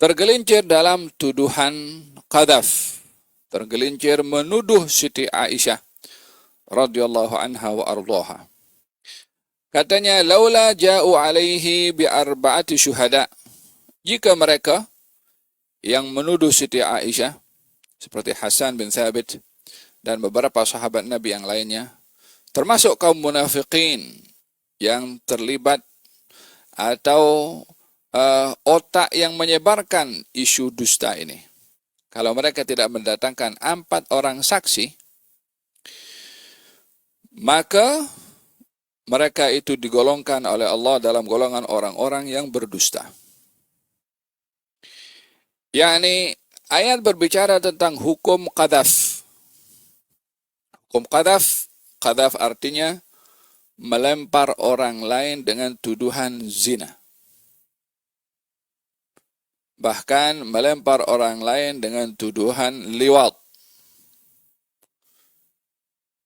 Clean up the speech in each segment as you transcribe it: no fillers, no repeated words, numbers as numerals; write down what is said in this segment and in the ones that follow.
tergelincir dalam tuduhan qadhaf, tergelincir menuduh Siti Aisyah radhiyallahu anha wa ardhaha. Katanya, laula ja'u alaihi bi arba'ati syuhada. Jika mereka yang menuduh Siti Aisyah seperti Hasan bin Thabit dan beberapa sahabat Nabi yang lainnya, termasuk kaum munafikin yang terlibat atau otak yang menyebarkan isu dusta ini, kalau mereka tidak mendatangkan 4 orang saksi, maka mereka itu digolongkan oleh Allah dalam golongan orang-orang yang berdusta. Yakni ayat berbicara tentang hukum qadhaf. Hukum qadhaf, qadhaf artinya melempar orang lain dengan tuduhan zina. Bahkan melempar orang lain dengan tuduhan liwat.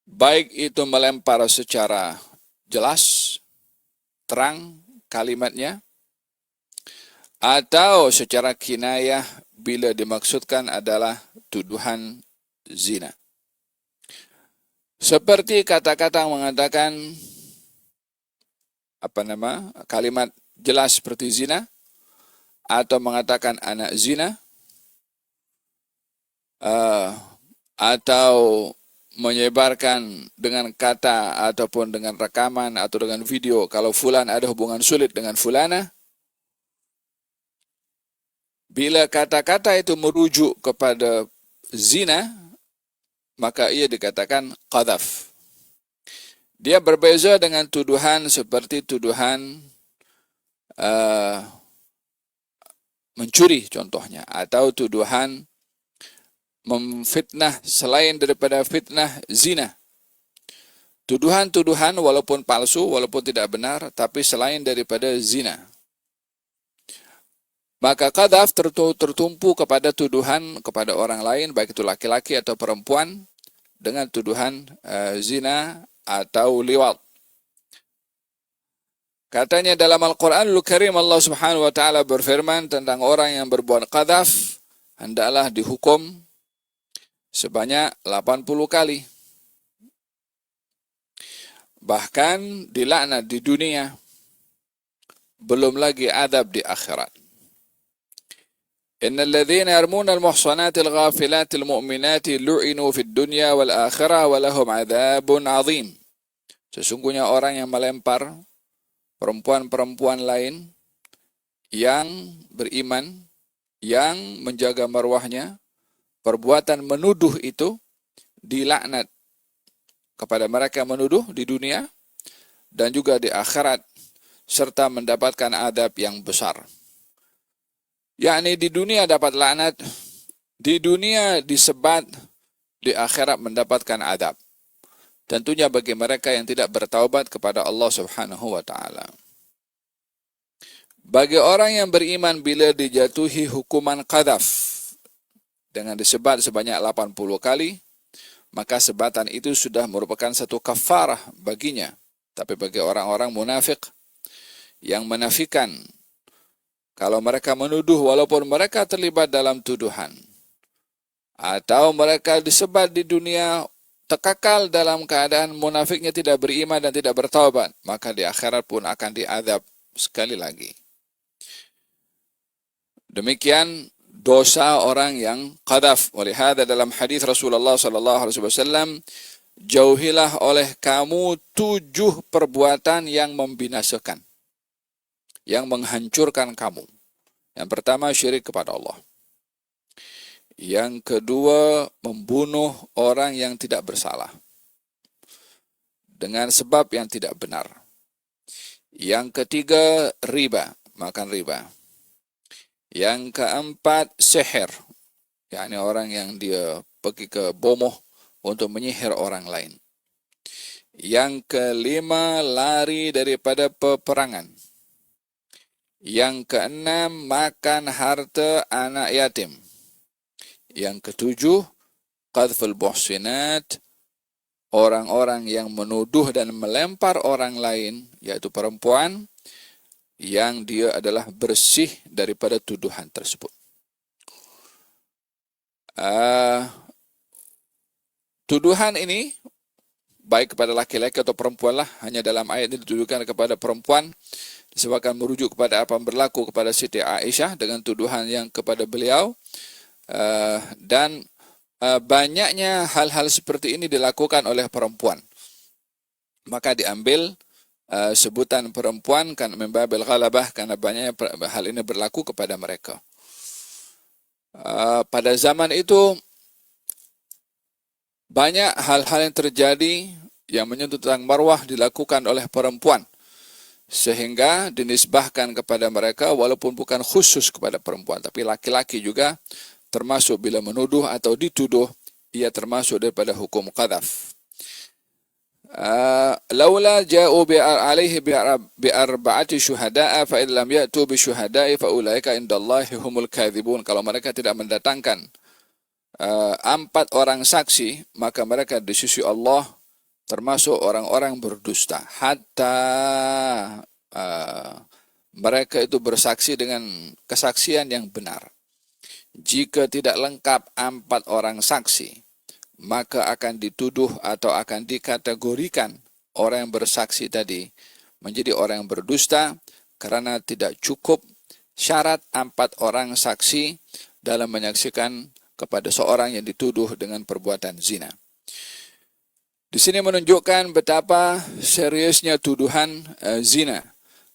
Baik itu melempar secara jelas, terang kalimatnya, atau secara kinayah bila dimaksudkan adalah tuduhan zina. Seperti kata-kata mengatakan kalimat jelas seperti zina, atau mengatakan anak zina, atau menyebarkan dengan kata ataupun dengan rekaman atau dengan video kalau fulan ada hubungan sulit dengan fulana. Bila kata-kata itu merujuk kepada zina, maka ia dikatakan qadhaf. Dia berbeza dengan tuduhan seperti tuduhan mencuri contohnya, atau tuduhan memfitnah selain daripada fitnah zina. Tuduhan-tuduhan walaupun palsu, walaupun tidak benar, tapi selain daripada zina. Maka qadhaf tertumpu kepada tuduhan kepada orang lain, baik itu laki-laki atau perempuan, dengan tuduhan zina atau liwat. Katanya dalam Al-Quranul Karim, Allah Subhanahu wa Ta'ala berfirman tentang orang yang berbuat qadhaf, hendaklah dihukum sebanyak 80 kali. Bahkan dilaknat di dunia, belum lagi adab di akhirat. Innal ladzina yarmuna al-muhsanatil ghafilatil mu'minatil lu'inu fid dunya wal akhirah wa lahum adzabun 'adzim. Sesungguhnya orang yang melempar perempuan-perempuan lain yang beriman, yang menjaga marwahnya, perbuatan menuduh itu dilaknat kepada mereka menuduh di dunia dan juga di akhirat, serta mendapatkan adab yang besar. Yakni di dunia dapat laknat, di dunia disebat, di akhirat mendapatkan adab. Tentunya bagi mereka yang tidak bertaubat kepada Allah Subhanahu wa Ta'ala. Bagi orang yang beriman, bila dijatuhi hukuman qadhaf dengan disebat sebanyak 80 kali, maka sebatan itu sudah merupakan satu kafarah baginya. Tapi bagi orang-orang munafik yang menafikan kalau mereka menuduh walaupun mereka terlibat dalam tuduhan, atau mereka disebat di dunia terkekal dalam keadaan munafiknya tidak beriman dan tidak bertaubat, maka di akhirat pun akan diazab sekali lagi. Demikian dosa orang yang qadhaf. Oleh hadza dalam hadis Rasulullah sallallahu alaihi wasallam, jauhilah oleh kamu 7 perbuatan yang membinasakan, yang menghancurkan kamu. Yang pertama, syirik kepada Allah. Yang kedua, membunuh orang yang tidak bersalah dengan sebab yang tidak benar. Yang ketiga, riba, makan riba. Yang keempat, sihir, yakni orang yang dia pergi ke bomoh untuk menyihir orang lain. Yang kelima, lari daripada peperangan. Yang keenam, makan harta anak yatim. Yang ketujuh, qadhful muhsinat, orang-orang yang menuduh dan melempar orang lain, yaitu perempuan, yang dia adalah bersih daripada tuduhan tersebut. Uh, tuduhan ini baik kepada laki-laki atau perempuan lah, hanya dalam ayat ini dituduhkan kepada perempuan disebabkan merujuk kepada apa yang berlaku kepada Siti Aisyah dengan tuduhan yang kepada beliau. Dan banyaknya hal-hal seperti ini dilakukan oleh perempuan, maka diambil sebutan perempuan kan membabil ghalabah, karena banyaknya hal ini berlaku kepada mereka. Pada zaman itu banyak hal-hal yang terjadi yang menyentuh tentang marwah dilakukan oleh perempuan, sehingga dinisbahkan kepada mereka walaupun bukan khusus kepada perempuan, tapi laki-laki juga termasuk bila menuduh atau dituduh, ia termasuk daripada hukum qadhaf. Laula ja'u alaihi bi'arba'ati syuhada'a fa in lam ya'tu bi syuhada'i fa ulaika indallahi humul kadzibun. Kalau mereka tidak mendatangkan 4 orang saksi, maka mereka di sisi Allah termasuk orang-orang berdusta. Hatta mereka itu bersaksi dengan kesaksian yang benar. Jika tidak lengkap 4 orang saksi, maka akan dituduh atau akan dikategorikan orang yang bersaksi tadi menjadi orang yang berdusta, karena tidak cukup syarat 4 orang saksi dalam menyaksikan kepada seorang yang dituduh dengan perbuatan zina. Di sini menunjukkan betapa seriusnya tuduhan zina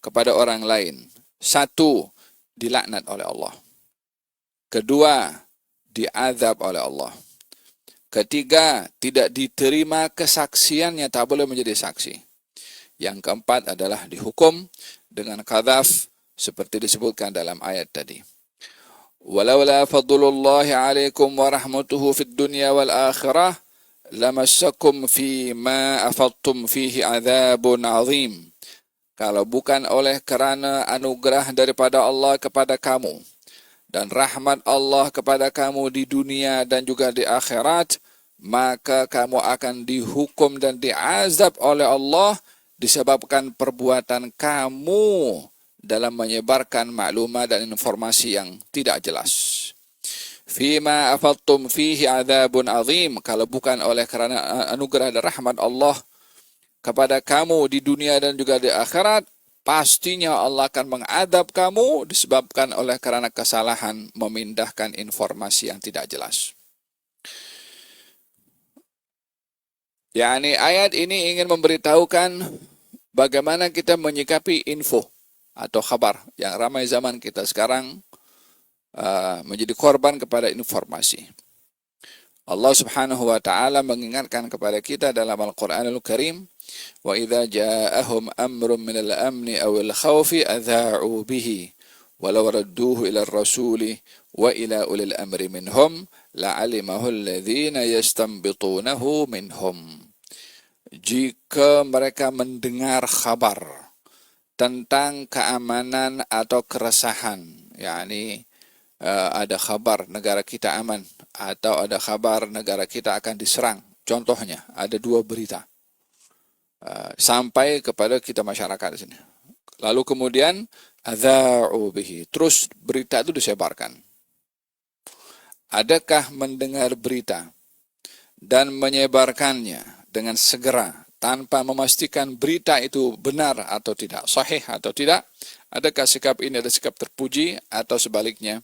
kepada orang lain. 1, dilaknat oleh Allah. 2, diazab oleh Allah. 3, tidak diterima kesaksiannya, tak boleh menjadi saksi. Yang 4 adalah dihukum dengan qadhaf seperti disebutkan dalam ayat tadi. Walaula fadlullahi alaikum wa rahmatuhu fid dunya wal akhirah lamassakum fi ma afadtum fihi adzabun azim. Kalau bukan oleh kerana anugerah daripada Allah kepada kamu dan rahmat Allah kepada kamu di dunia dan juga di akhirat, maka kamu akan dihukum dan diazab oleh Allah disebabkan perbuatan kamu dalam menyebarkan maklumat dan informasi yang tidak jelas. Fima afadtum fihi adzabun azim. Kalau bukan oleh kerana anugerah dan rahmat Allah kepada kamu di dunia dan juga di akhirat, pastinya Allah akan mengadab kamu disebabkan oleh kerana kesalahan memindahkan informasi yang tidak jelas. Yani ayat ini ingin memberitahukan bagaimana kita menyikapi info atau khabar yang ramai zaman kita sekarang menjadi korban kepada informasi. Allah Subhanahu wa taala mengingatkan kepada kita dalam Al-Qur'anul Karim, wa idza ja'ahum amrun minal amni awil khawfi adha'u bihi walau radduhu ila ar-rasuli wa ila ulil amri minhum la'alimahu alladhina yastanbitunahu minhum. Jika mereka mendengar khabar tentang keamanan atau keresahan, yakni ada khabar negara kita aman atau ada khabar negara kita akan diserang. Contohnya, ada 2 berita sampai kepada kita masyarakat di sini. Lalu kemudian adza'u bihi, terus berita itu disebarkan. Adakah mendengar berita dan menyebarkannya dengan segera tanpa memastikan berita itu benar atau tidak, sahih atau tidak? Adakah sikap ini ada sikap terpuji atau sebaliknya?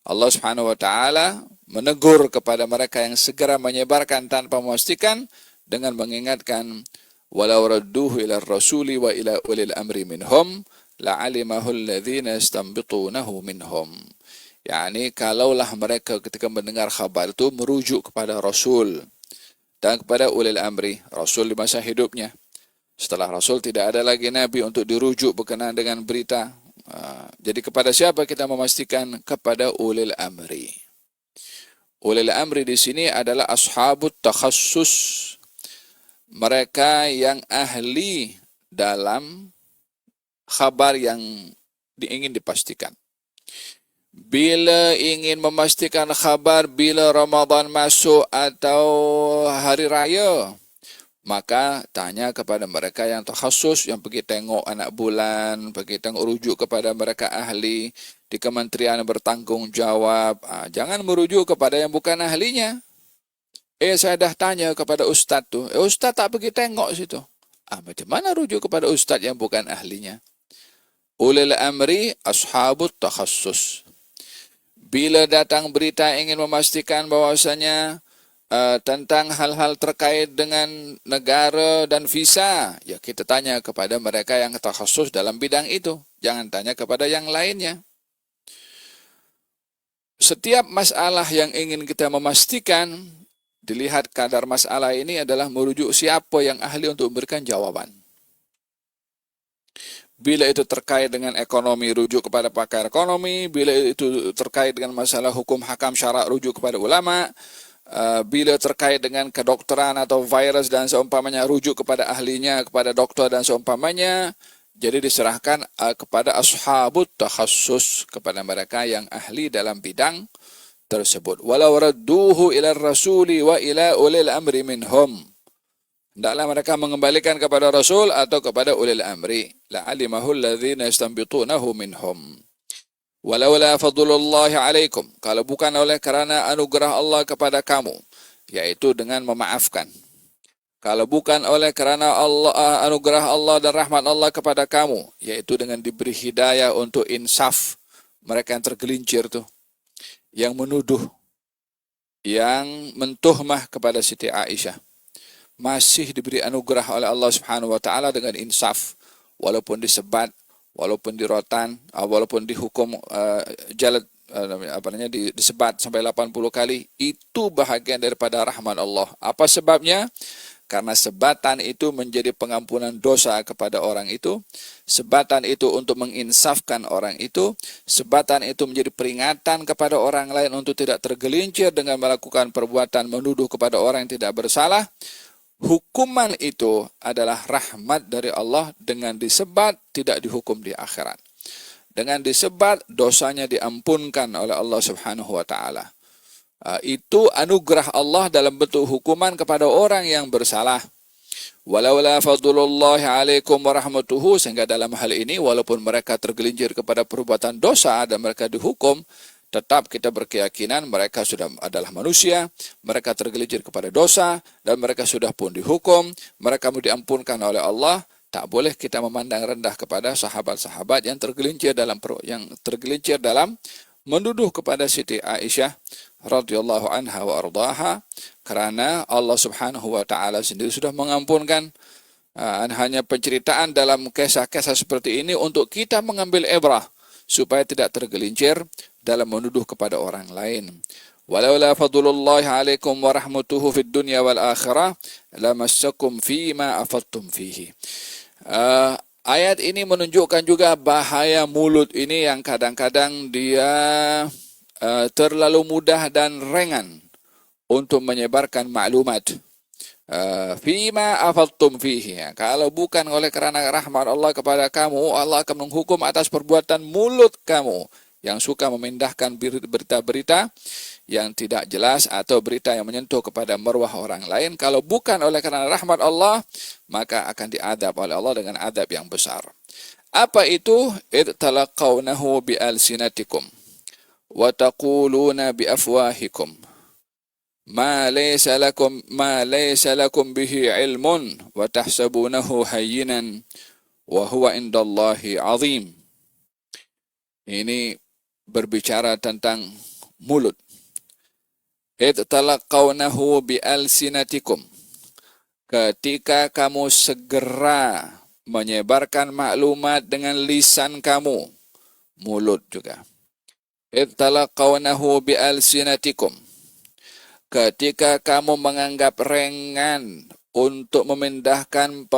Allah Subhanahu wa taala menegur kepada mereka yang segera menyebarkan tanpa memastikan dengan mengingatkan, walau radduhu ila rasuli wa ila ulil amri minhum la'alimahu alladhina yastanbitunahu minhum. Yani kalaulah mereka ketika mendengar khabar itu merujuk kepada Rasul dan kepada ulil amri, Rasul di masa hidupnya. Setelah Rasul tidak ada lagi Nabi untuk dirujuk berkenaan dengan berita. Jadi kepada siapa kita memastikan? Kepada ulil amri. Ulil amri di sini adalah ashabut takhassus, mereka yang ahli dalam khabar yang ingin dipastikan. Bila ingin memastikan khabar bila Ramadan masuk atau hari raya, maka tanya kepada mereka yang takhasus, yang pergi tengok anak bulan, pergi tengok rujuk kepada mereka ahli di kementerian bertanggung jawab. Jangan merujuk kepada yang bukan ahlinya. Saya dah tanya kepada ustaz tuh. Ustaz tak pergi tengok situ. Macam mana rujuk kepada ustaz yang bukan ahlinya? Ulil amri ashabut takhassus. Bila datang berita ingin memastikan bahwasanya tentang hal-hal terkait dengan negara dan visa, ya kita tanya kepada mereka yang takhassus dalam bidang itu. Jangan tanya kepada yang lainnya. Setiap masalah yang ingin kita memastikan, dilihat kadar masalah ini adalah merujuk siapa yang ahli untuk memberikan jawaban. Bila itu terkait dengan ekonomi, rujuk kepada pakar ekonomi. Bila itu terkait dengan masalah hukum hakam syarak, rujuk kepada ulama. Bila terkait dengan kedokteran atau virus dan seumpamanya, rujuk kepada ahlinya, kepada dokter dan seumpamanya. Jadi diserahkan kepada ashabut takhassus, kepada mereka yang ahli dalam bidang tersebut. Walau radduhu ila rasuli wa ila ulil amri minhum. Hendaklah mereka mengembalikan kepada Rasul atau kepada ulil amri. La'alimahu alladhina yastanbitunahu minhum. Walaula fadlullahi alaikum. Kalau bukan oleh kerana anugerah Allah kepada kamu, yaitu dengan memaafkan. Kalau bukan oleh kerana anugerah Allah dan rahmat Allah kepada kamu, yaitu dengan diberi hidayah untuk insaf. Mereka yang tergelincir tuh, yang menuduh, yang mentuhmah kepada Siti Aisyah, masih diberi anugerah oleh Allah Subhanahu wa taala dengan insaf, walaupun disebat, walaupun dirotan, walaupun dihukum jalad, disebat sampai 80 kali, itu bahagian daripada rahmat Allah. Apa sebabnya? Karena sebatan itu menjadi pengampunan dosa kepada orang itu, sebatan itu untuk menginsafkan orang itu, sebatan itu menjadi peringatan kepada orang lain untuk tidak tergelincir dengan melakukan perbuatan menuduh kepada orang yang tidak bersalah. Hukuman itu adalah rahmat dari Allah, dengan disebat tidak dihukum di akhirat. Dengan disebat dosanya diampunkan oleh Allah Subhanahu wa taala. Itu anugerah Allah dalam bentuk hukuman kepada orang yang bersalah. Walaula fadlullahi alaikum warahmatuhu, sehingga dalam hal ini walaupun mereka tergelincir kepada perbuatan dosa dan mereka dihukum, tetap kita berkeyakinan mereka sudah adalah manusia, mereka tergelincir kepada dosa, dan mereka sudah pun dihukum, mereka mau diampunkan oleh Allah. Tak boleh kita memandang rendah kepada sahabat-sahabat yang tergelincir dalam menuduh kepada Siti Aisyah radhiyallahu anha wa ardaha, karena Allah Subhanahu wa taala sendiri sudah mengampunkan. Hanya penceritaan dalam kisah-kisah seperti ini untuk kita mengambil ibrah, supaya tidak tergelincir dalam menuduh kepada orang lain. Walaula fadlullahi alaikum wa rahmatuhu fid dunya wal akhirah lamassakum fima afattum fihi. Ayat ini menunjukkan juga bahaya mulut ini yang kadang-kadang dia terlalu mudah dan ringan untuk menyebarkan maklumat. Fima afattum fihi. Kalau bukan oleh kerana rahmat Allah kepada kamu, Allah akan menghukum atas perbuatan mulut kamu yang suka memindahkan berita-berita yang tidak jelas atau berita yang menyentuh kepada marwah orang lain. Kalau bukan oleh kerana rahmat Allah, maka akan diadab oleh Allah dengan adab yang besar. Apa itu? Id talaqawnahu bi alsinatikum wa taquluna bi afwahikum ma laysa lakum bihi ilmun wa tahsabunahu hayyinan wa huwa indallahi azim. Ini berbicara tentang mulut. Id talaqawnahu bi alsinatikum. Ketika kamu segera menyebarkan maklumat dengan lisan kamu, mulut juga. Id talaqawnahu bi alsinatikum. Ketika kamu menganggap ringan untuk memindahkan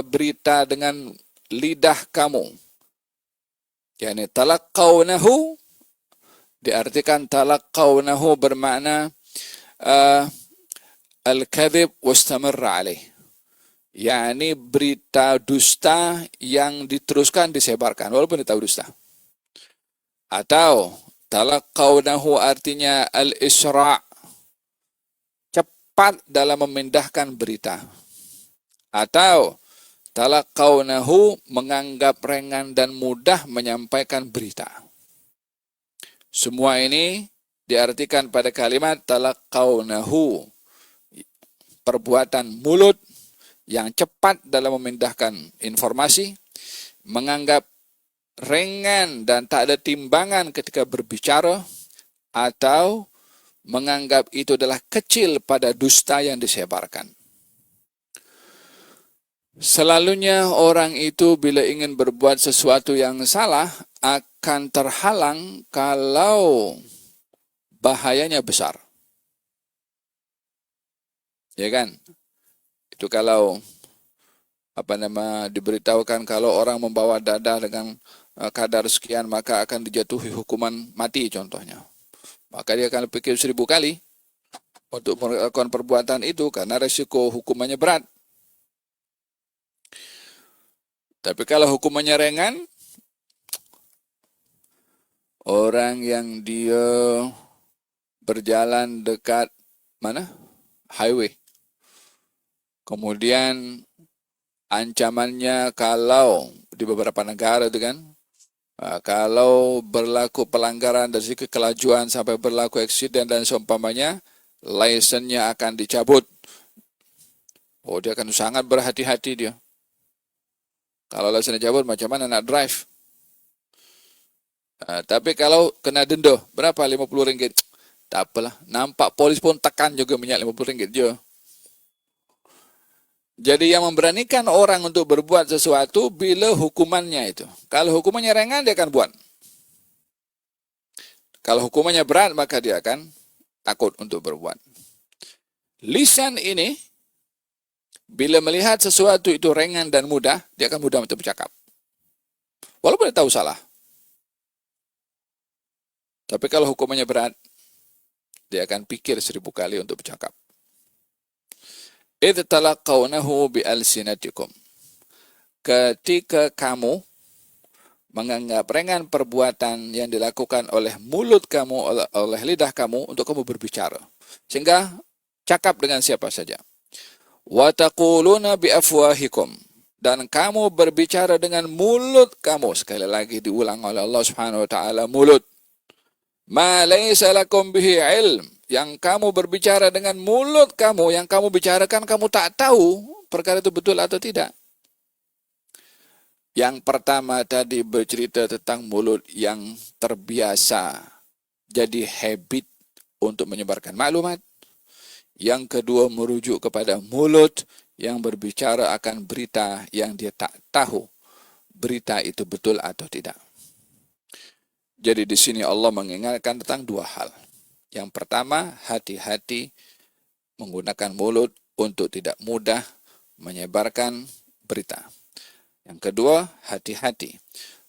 berita dengan lidah kamu. Yani talaqawnahu diartikan talaqawnahu bermakna al-kadhib wastamarra alaih. Yani berita dusta yang diteruskan disebarkan walaupun dia tahu dusta. Atau talaqawnahu artinya al-isra', cepat dalam memindahkan berita. Atau talaqawnahu menganggap ringan dan mudah menyampaikan berita. Semua ini diartikan pada kalimat talaqawnahu, perbuatan mulut yang cepat dalam memindahkan informasi, menganggap ringan dan tak ada timbangan ketika berbicara, atau menganggap itu adalah kecil pada dusta yang disebarkan. Selalunya orang itu bila ingin berbuat sesuatu yang salah akan terhalang kalau bahayanya besar. Ya kan? Itu kalau diberitahukan kalau orang membawa dadah dengan kadar sekian maka akan dijatuhi hukuman mati contohnya. Maka dia akan pikir 1000 kali untuk melakukan perbuatan itu karena resiko hukumannya berat. Tapi kalau hukumannya ringan, orang yang dia berjalan dekat highway, kemudian ancamannya kalau di beberapa negara itu kan, kalau berlaku pelanggaran dari segi kelajuan sampai berlaku eksiden dan seumpamanya, lisennya akan dicabut. Oh, dia akan sangat berhati-hati dia. Kalau lisennya dicabut, macam mana nak drive? Tapi kalau kena denda, berapa? 50 ringgit. Tak apalah, nampak polis pun tekan juga minyak 50 ringgit je. Jadi yang memberanikan orang untuk berbuat sesuatu bila hukumannya itu. Kalau hukumannya ringan, dia akan buat. Kalau hukumannya berat, maka dia akan takut untuk berbuat. Lisan ini, bila melihat sesuatu itu ringan dan mudah, dia akan mudah untuk bercakap. Walaupun dia tahu salah. Tapi kalau hukumannya berat, dia akan pikir 1000 kali untuk bercakap. Idh talaqawnahu bi'alsinatikum. Ketika kamu menganggap ringan perbuatan yang dilakukan oleh mulut kamu, oleh lidah kamu untuk kamu berbicara. Sehingga cakap dengan siapa saja. Wa taquluna bi'afwahikum. Dan kamu berbicara dengan mulut kamu. Sekali lagi diulang oleh Allah Subhanahu wa taala, mulut. Ma laysa lakum bihi ilm. Yang kamu berbicara dengan mulut kamu, yang kamu bicarakan kamu tak tahu perkara itu betul atau tidak. Yang pertama tadi bercerita tentang mulut yang terbiasa jadi habit untuk menyebarkan maklumat. Yang kedua merujuk kepada mulut yang berbicara akan berita yang dia tak tahu berita itu betul atau tidak. Jadi di sini Allah mengingatkan tentang dua hal. Yang pertama, hati-hati menggunakan mulut untuk tidak mudah menyebarkan berita. Yang kedua, hati-hati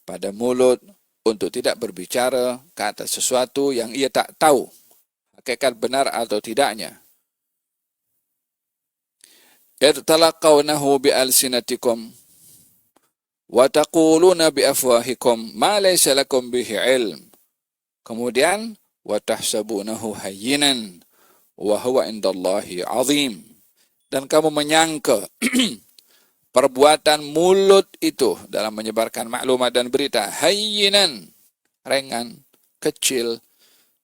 pada mulut untuk tidak berbicara ke atas sesuatu yang ia tak tahu hakikat benar atau tidaknya. Talaqawnahu bi'alsinatikum wa taquluna bi'afwahikum ma laysa lakum bihi ilm. Kemudian wa tahsabunahu hayyinan wa huwa indallahi azim. Dan kamu menyangka perbuatan mulut itu dalam menyebarkan maklumat dan berita hayyinan, ringan, kecil,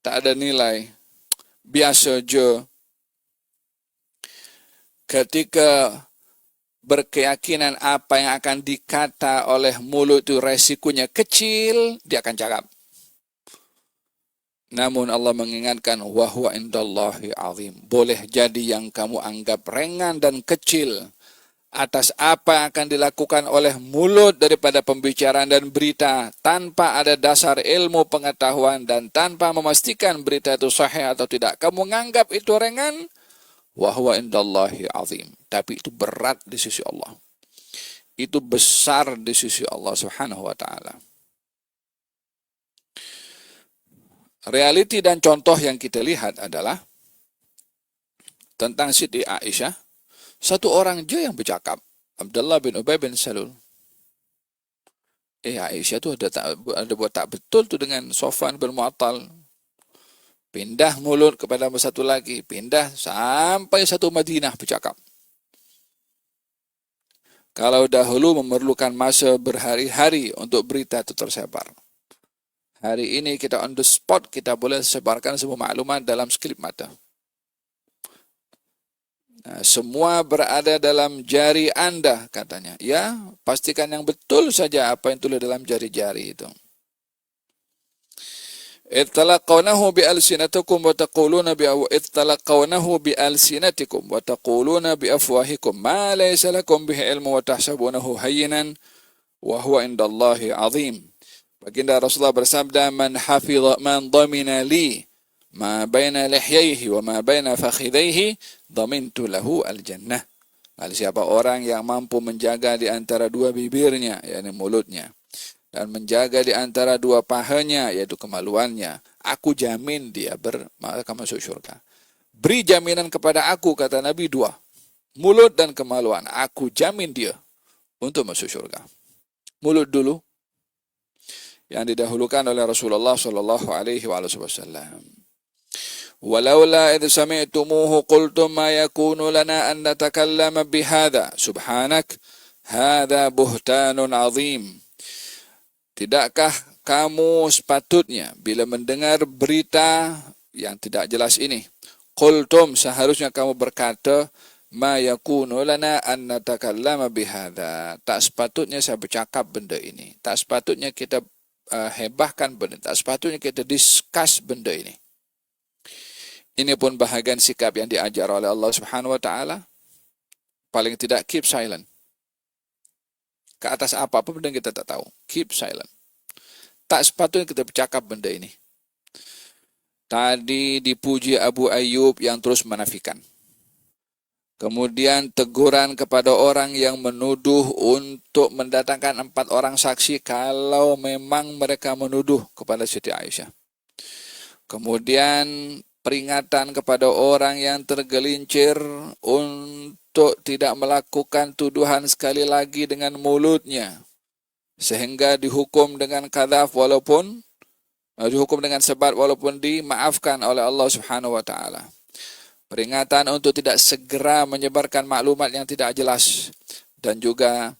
tak ada nilai, biasa je. Ketika berkeyakinan apa yang akan dikata oleh mulut itu resikonya kecil, dia akan cakap. Namun Allah mengingatkan wahwa indallahi azim. Boleh jadi yang kamu anggap ringan dan kecil atas apa yang akan dilakukan oleh mulut daripada pembicaraan dan berita tanpa ada dasar ilmu pengetahuan dan tanpa memastikan berita itu sahih atau tidak. Kamu menganggap itu ringan, wahwa indallahi azim. Tapi itu berat di sisi Allah. Itu besar di sisi Allah Subhanahu wa taala. Realiti dan contoh yang kita lihat adalah tentang Siti Aisyah. Satu orang je yang bercakap, Abdullah bin Ubay bin Salul. Aisyah tu ada buat tak betul tu dengan Sofwan bin Mu'attal. Pindah mulut kepada satu lagi, pindah sampai satu Madinah bercakap. Kalau dahulu memerlukan masa berhari-hari untuk berita itu tersebar. Hari ini kita on the spot, kita boleh sebarkan semua maklumat dalam sekelip mata. Nah, semua berada dalam jari Anda, katanya. Ya, pastikan yang betul saja apa yang tulis dalam jari-jari itu. Ittalaqawnahu bi'alsinatikum wa taquluna biafwahikum ma laysa lakum bihi ilmu wa tahsabunahu hayyinan wa huwa indallahi 'azim. Baginda Rasulullah bersabda, man dhamina li ma baina lihyaihi wa ma baina fakhidaihi dhamintu lahu al-jannah. Lalu siapa orang yang mampu menjaga di antara dua bibirnya, yakni mulutnya, dan menjaga di antara dua pahanya, yaitu kemaluannya, aku jamin dia akan masuk syurga. Beri jaminan kepada aku, kata Nabi, dua, mulut dan kemaluan. Aku jamin dia untuk masuk syurga. Mulut dulu, yang didahulukan oleh Rasulullah sallallahu alaihi wasallam. Walaula idh sami'tumuhu qultum ma yakunu lana an natakallama bihadza subhanak hadza buhtanun 'azim. Tidakkah kamu sepatutnya bila mendengar berita yang tidak jelas ini, qultum, seharusnya kamu berkata, ma yakunu lana an natakallama bihadza, tak sepatutnya saya bercakap benda ini, tak sepatutnya kita hebahkan benda, tak sepatutnya kita discuss benda ini. Ini pun bahagian sikap yang diajar oleh Allah Subhanahu wa taala. Paling tidak keep silent. Ke atas apa-apa benda kita tak tahu, keep silent. Tak sepatutnya kita bercakap benda ini. Tadi dipuji Abu Ayyub yang terus menafikan. Kemudian teguran kepada orang yang menuduh untuk mendatangkan 4 orang saksi kalau memang mereka menuduh kepada Siti Aisyah. Kemudian peringatan kepada orang yang tergelincir untuk tidak melakukan tuduhan sekali lagi dengan mulutnya, sehingga dihukum dengan qadzaf walaupun dihukum dengan sebat walaupun dimaafkan oleh Allah Subhanahu wa taala. Peringatan untuk tidak segera menyebarkan maklumat yang tidak jelas, dan juga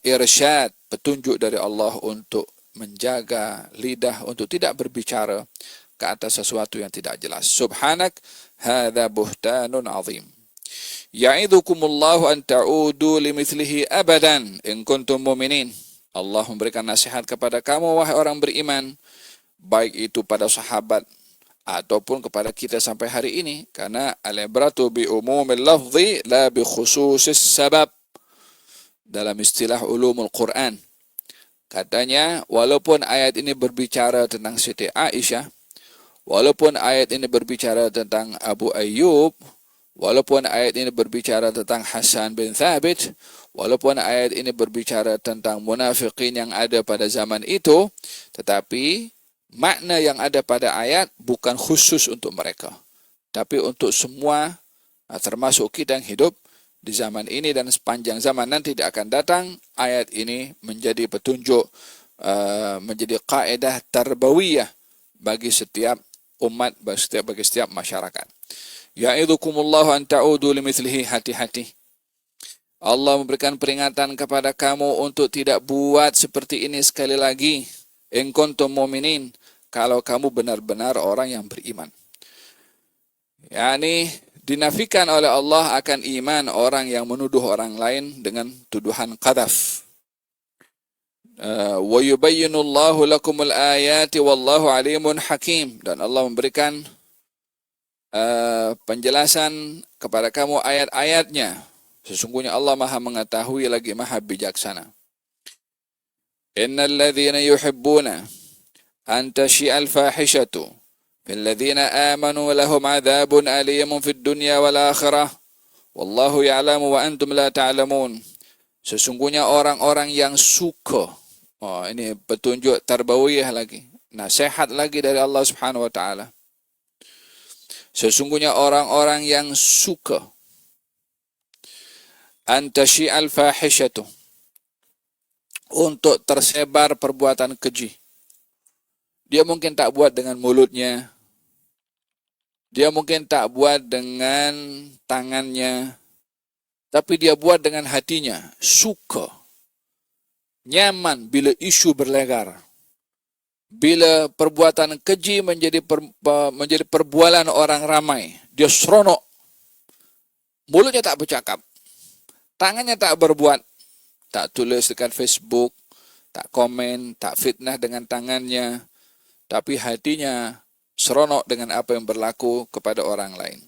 irsyad, petunjuk dari Allah untuk menjaga lidah untuk tidak berbicara ke atas sesuatu yang tidak jelas. Subhanak hadza buhtanun 'azim. Ya'idzukumullahu an ta'udu limithlihi abadan in kuntum mu'minin. Allah memberikan nasihat kepada kamu, wahai orang beriman, baik itu pada sahabat ataupun kepada kita sampai hari ini, karena al-ibratu bi umumil lafzi la bi khususis sabab. Dalam istilah ulumul Quran, katanya walaupun ayat ini berbicara tentang Siti Aisyah, walaupun ayat ini berbicara tentang Abu Ayyub, walaupun ayat ini berbicara tentang Hasan bin Thabit, walaupun ayat ini berbicara tentang munafikin yang ada pada zaman itu, tetapi makna yang ada pada ayat bukan khusus untuk mereka, tapi untuk semua, termasuk kita yang hidup di zaman ini dan sepanjang zaman nanti tidak akan datang. Ayat ini menjadi petunjuk, menjadi kaidah tarbawiyah bagi setiap umat, bagi setiap masyarakat. Ya'idzukumullahu an ta'udu limithlihi, hati-hati. Allah memberikan peringatan kepada kamu untuk tidak buat seperti ini sekali lagi. In kuntum mu'minin, kalau kamu benar-benar orang yang beriman. Yani dinafikan oleh Allah akan iman orang yang menuduh orang lain dengan tuduhan qadzaf. Wa yubayyinullahu lakumul ayati wallahu alimun hakim, dan Allah memberikan penjelasan kepada kamu ayat-ayatnya. Sesungguhnya Allah Maha mengetahui lagi Maha bijaksana. Innal ladzina yuhibbuna an tashi'al fahishatu fil ladzina amanu lahum 'adzabun alimun fid dunya wal akhirah wallahu ya'lamu wa antum la ta'lamun. Sesungguhnya orang-orang yang suka, ini petunjuk tarbawiyah lagi, nasihat lagi dari Allah Subhanahu wa taala. Sesungguhnya orang-orang yang suka an tashi'al fahishatu, untuk tersebar perbuatan keji. Dia mungkin tak buat dengan mulutnya, dia mungkin tak buat dengan tangannya, tapi dia buat dengan hatinya, suka, nyaman bila isu berlegar. Bila perbuatan keji menjadi perbualan orang ramai, dia seronok, mulutnya tak bercakap, tangannya tak berbuat, tak tulis dekat Facebook, tak komen, tak fitnah dengan tangannya, tapi hatinya seronok dengan apa yang berlaku kepada orang lain.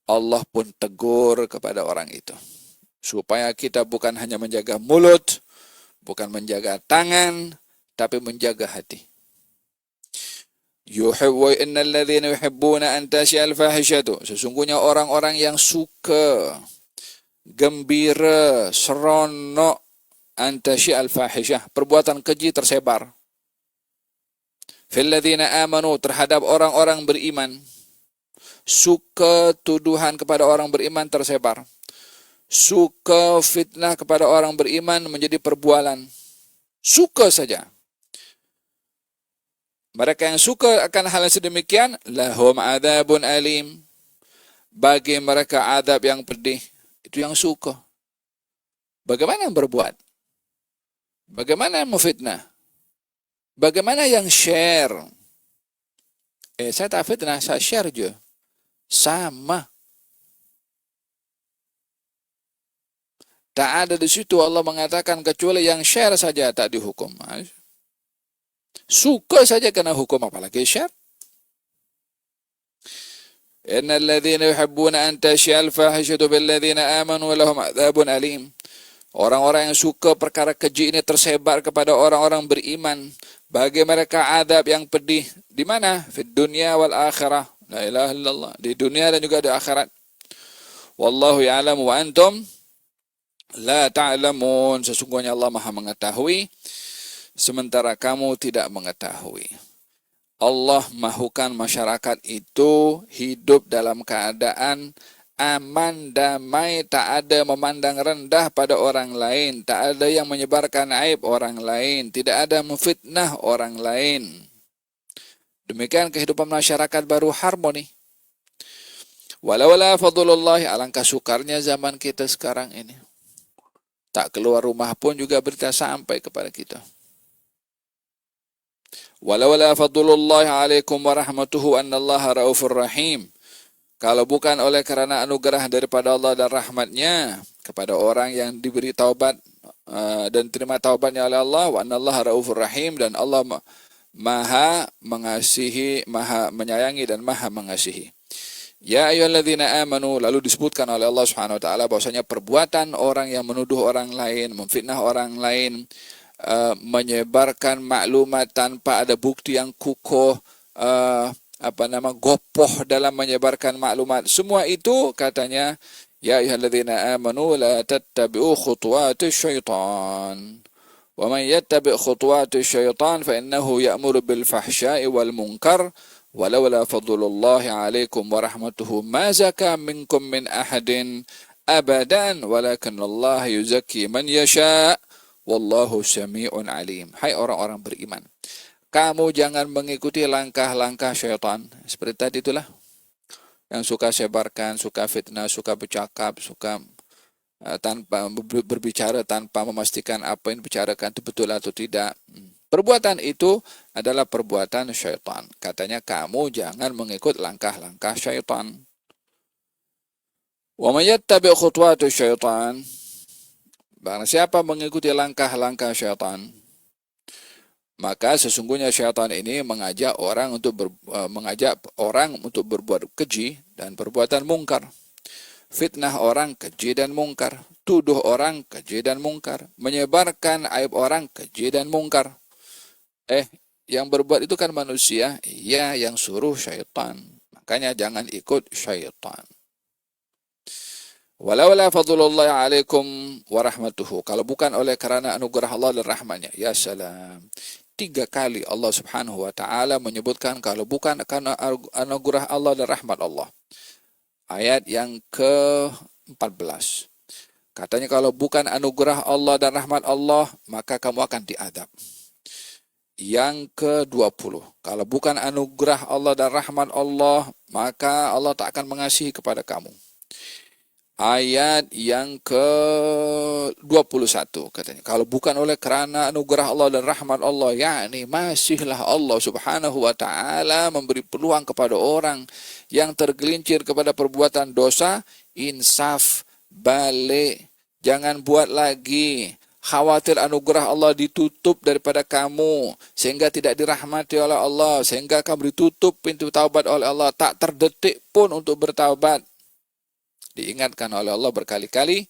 Allah pun tegur kepada orang itu, supaya kita bukan hanya menjaga mulut, bukan menjaga tangan, tapi menjaga hati. Innal ladzina yuhibbuna an tashi'al fahishatu, sesungguhnya orang-orang yang suka, gembira, seronok an tashi'al fahishah, perbuatan keji tersebar. Fil ladzina amanu, terhadap orang-orang beriman. Suka tuduhan kepada orang beriman tersebar. Suka fitnah kepada orang beriman menjadi perbualan. Suka saja. Mereka yang suka akan hal yang sedemikian, lahum adzabun alim. Bagi mereka azab yang pedih. Itu yang suka. Bagaimana yang berbuat? Bagaimana yang memfitnah? Bagaimana yang share? Saya tak fitnah, saya share je. Sama. Tak ada di situ Allah mengatakan kecuali yang share saja tak dihukum. Suka saja kena hukum, apalagi share. Innal ladzina yuhibbuna an tashi'al fahishatu bil ladzina amanu lahum adzabun alim. Orang-orang yang suka perkara keji ini tersebar kepada orang-orang beriman, bagi mereka azab yang pedih. Di mana? Fid dunya wal akhirah. La ilaha illallah. Di dunia dan juga di akhirat. Wallahu ya'lamu wa antum la ta'lamun. Sesungguhnya Allah Maha mengetahui, sementara kamu tidak mengetahui. Allah mahukan masyarakat itu hidup dalam keadaan aman, damai, tak ada memandang rendah pada orang lain, tak ada yang menyebarkan aib orang lain, tidak ada memfitnah orang lain. Demikian kehidupan masyarakat baru harmoni. Walawala fadlullahi, alangkah sukarnya zaman kita sekarang ini. Tak keluar rumah pun juga berita sampai kepada kita. Walawala fadlullahi alaikum warahmatuhu annallaha raufur rahim. Kalau bukan oleh karena anugerah daripada Allah dan rahmatnya kepada orang yang diberi taubat dan terima taubatnya oleh Allah, wa annallaha raufur rahim, dan Allah maha mengasihi, maha menyayangi dan maha mengasihi. Ya ayyuhalladzina amanu, lalu disebutkan oleh Allah Subhanahu wa taala bahwasanya perbuatan orang yang menuduh orang lain, memfitnah orang lain, menyebarkan maklumat tanpa ada bukti yang kukuh, gopoh dalam menyebarkan maklumat, semua itu katanya ya ayyuhalladzina amanu la tattabi'u khutuwatis syaitan wa man yattabi' khutuwatis syaitan fa innahu ya'muru bil fahsya'i wal munkar walawla fadlullahi 'alaikum wa rahmatuhu ma zaka minkum min ahadin abadan walakinnallaha yuzakki man yasha' wallahu sami'un alim. Hai orang-orang beriman, kamu jangan mengikuti langkah-langkah syaitan. Seperti tadi itulah, yang suka sebarkan, suka fitnah, suka bercakap, suka tanpa berbicara tanpa memastikan apa yang dibicarakan itu betul atau tidak. Perbuatan itu adalah perbuatan syaitan. Katanya kamu jangan mengikut langkah-langkah syaitan. Wa may yattabi' khutuwatis syaitan, barang siapa mengikuti langkah-langkah syaitan, maka sesungguhnya syaitan ini mengajak orang untuk berbuat keji dan perbuatan mungkar. Fitnah orang, keji dan mungkar. Tuduh orang, keji dan mungkar. Menyebarkan aib orang, keji dan mungkar. Yang berbuat itu kan manusia. Iya, yang suruh syaitan. Makanya jangan ikut syaitan. Walawala fadlullahi alaikum warahmatuhu, kalau bukan oleh karena anugerah Allah dan rahmatnya. Ya salam. 3 kali Allah Subhanahu wa taala menyebutkan kalau bukan karena anugerah Allah dan rahmat Allah. Ayat yang ke-14. Katanya kalau bukan anugerah Allah dan rahmat Allah, maka kamu akan diadab. Yang ke-20. Kalau bukan anugerah Allah dan rahmat Allah, maka Allah tak akan mengasihi kepada kamu. ayat yang ke-21 katanya. Kalau bukan oleh karena anugerah Allah dan rahmat Allah, yakni masihlah Allah Subhanahu wa taala memberi peluang kepada orang yang tergelincir kepada perbuatan dosa, insaf, balik, jangan buat lagi. Khawatir anugerah Allah ditutup daripada kamu sehingga tidak dirahmati oleh Allah, sehingga kamu ditutup pintu taubat oleh Allah, tak terdetik pun untuk bertaubat. Diingatkan oleh Allah berkali-kali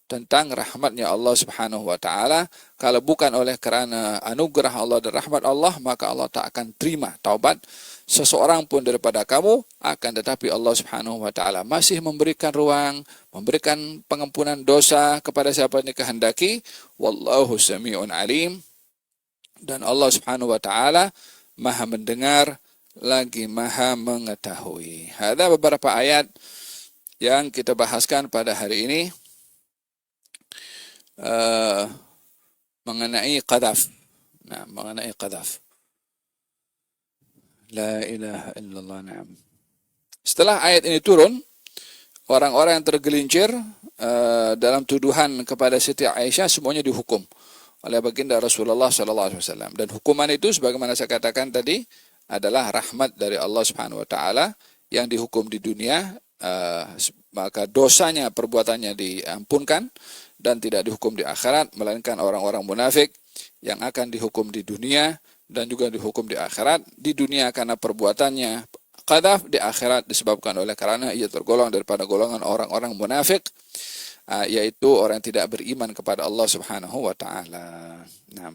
tentang rahmatnya Allah Subhanahu wa taala. Kalau bukan oleh karena anugerah Allah dan rahmat Allah, maka Allah tak akan terima taubat seseorang pun daripada kamu. Akan tetapi Allah Subhanahu wa taala masih memberikan ruang, memberikan pengampunan dosa kepada siapa yang dikehendaki. Wallahu sami'un alim. Dan Allah Subhanahu wa taala Maha mendengar lagi Maha mengetahui. Ada beberapa ayat yang kita bahaskan pada hari ini mengenai qadhaf. Nah, mengenai qadhaf. La ilaha illallah, na'am. Setelah ayat ini turun, orang-orang yang tergelincir dalam tuduhan kepada Siti Aisyah semuanya dihukum oleh baginda Rasulullah SAW. Dan hukuman itu sebagaimana saya katakan tadi adalah rahmat dari Allah Subhanahu wa taala yang dihukum di dunia, maka dosanya, perbuatannya diampunkan dan tidak dihukum di akhirat, melainkan orang-orang munafik yang akan dihukum di dunia dan juga dihukum di akhirat. Di dunia karena perbuatannya qadhaf, di akhirat disebabkan oleh karena ia tergolong daripada golongan orang-orang munafik, yaitu orang yang tidak beriman kepada Allah Subhanahu wa taala. Nah.